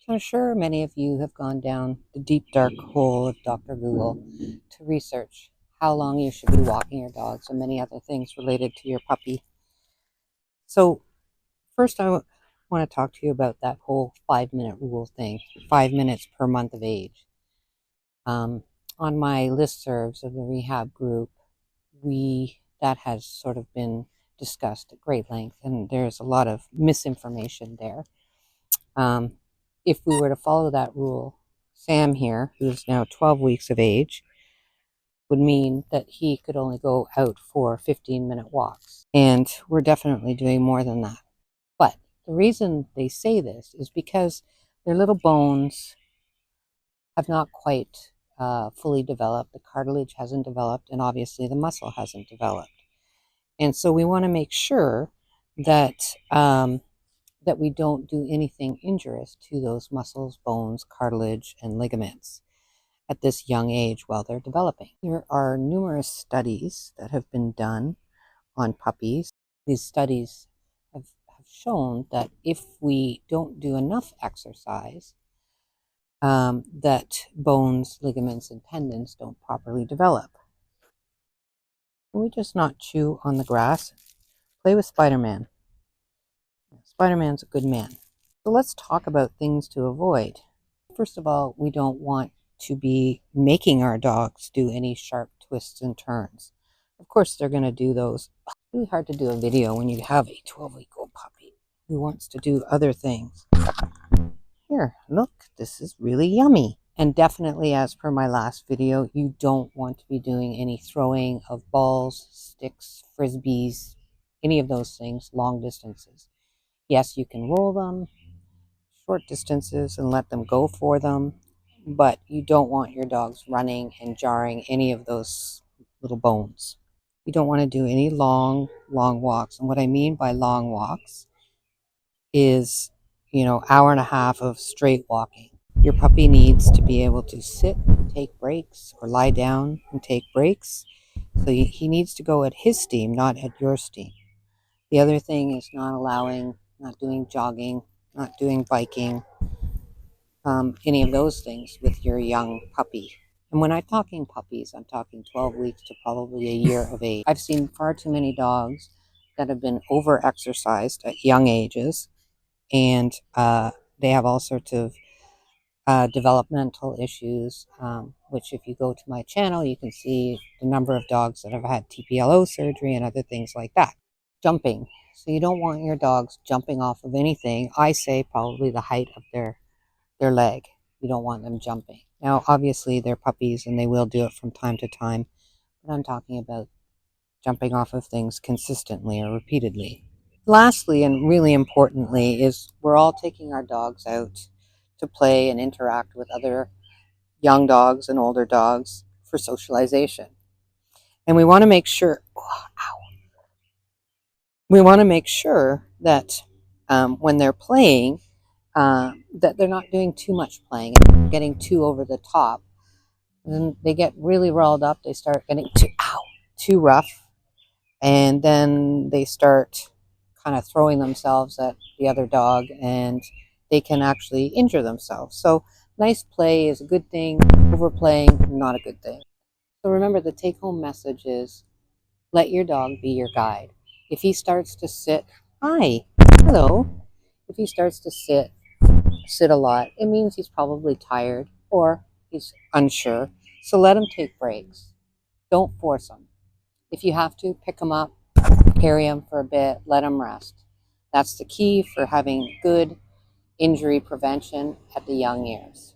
So I'm sure many of you have gone down the deep dark hole of Dr. Google to research how long you should be walking your dogs and many other things related to your puppy. So first want to talk to you about that whole 5-minute rule thing, 5 minutes per month of age. On my listservs of the rehab group, that has sort of been discussed at great length, and there's a lot of misinformation there. If we were to follow that rule, Sam here, who's now 12 weeks of age, would mean that he could only go out for 15-minute walks. And we're definitely doing more than that. But the reason they say this is because their little bones have not quite fully developed. The cartilage hasn't developed, and obviously the muscle hasn't developed. And so we want to make sure that that we don't do anything injurious to those muscles, bones, cartilage, and ligaments at this young age while they're developing. There are numerous studies that have been done on puppies. These studies have shown that if we don't do enough exercise, that bones, ligaments, and tendons don't properly develop. Can we just not chew on the grass? Play with Spider-Man. Spider-Man's a good man. So let's talk about things to avoid. First of all, we don't want to be making our dogs do any sharp twists and turns. Of course, they're going to do those. It's really hard to do a video when you have a 12-week-old puppy who wants to do other things. Here, look, this is really yummy. And definitely, as per my last video, you don't want to be doing any throwing of balls, sticks, frisbees, any of those things, long distances. Yes, you can roll them short distances and let them go for them, but you don't want your dogs running and jarring any of those little bones. You don't want to do any long walks. And what I mean by long walks is, hour and a half of straight walking. Your puppy needs to be able to sit, take breaks, or lie down and take breaks. So he needs to go at his steam, not at your steam. The other thing is not doing jogging, not doing biking, any of those things with your young puppy. And when I'm talking puppies, I'm talking 12 weeks to probably a year of age. I've seen far too many dogs that have been over-exercised at young ages, and they have all sorts of developmental issues, which if you go to my channel, you can see the number of dogs that have had TPLO surgery and other things like that. Jumping. So you don't want your dogs jumping off of anything. I say probably the height of their leg. You don't want them jumping. Now, obviously, they're puppies and they will do it from time to time, but I'm talking about jumping off of things consistently or repeatedly. Lastly, and really importantly, is we're all taking our dogs out to play and interact with other young dogs and older dogs for socialization. And we want to make sure, that when they're playing, that they're not doing too much playing and getting too over the top. And they get really riled up. They start getting too rough. And then they start kind of throwing themselves at the other dog, and they can actually injure themselves. So nice play is a good thing. Overplaying, not a good thing. So remember, the take-home message is let your dog be your guide. If he starts to sit, hi, hello. If he starts to sit a lot, it means he's probably tired or he's unsure. So let him take breaks. Don't force him. If you have to, pick him up, carry him for a bit, let him rest. That's the key for having good injury prevention at the young years.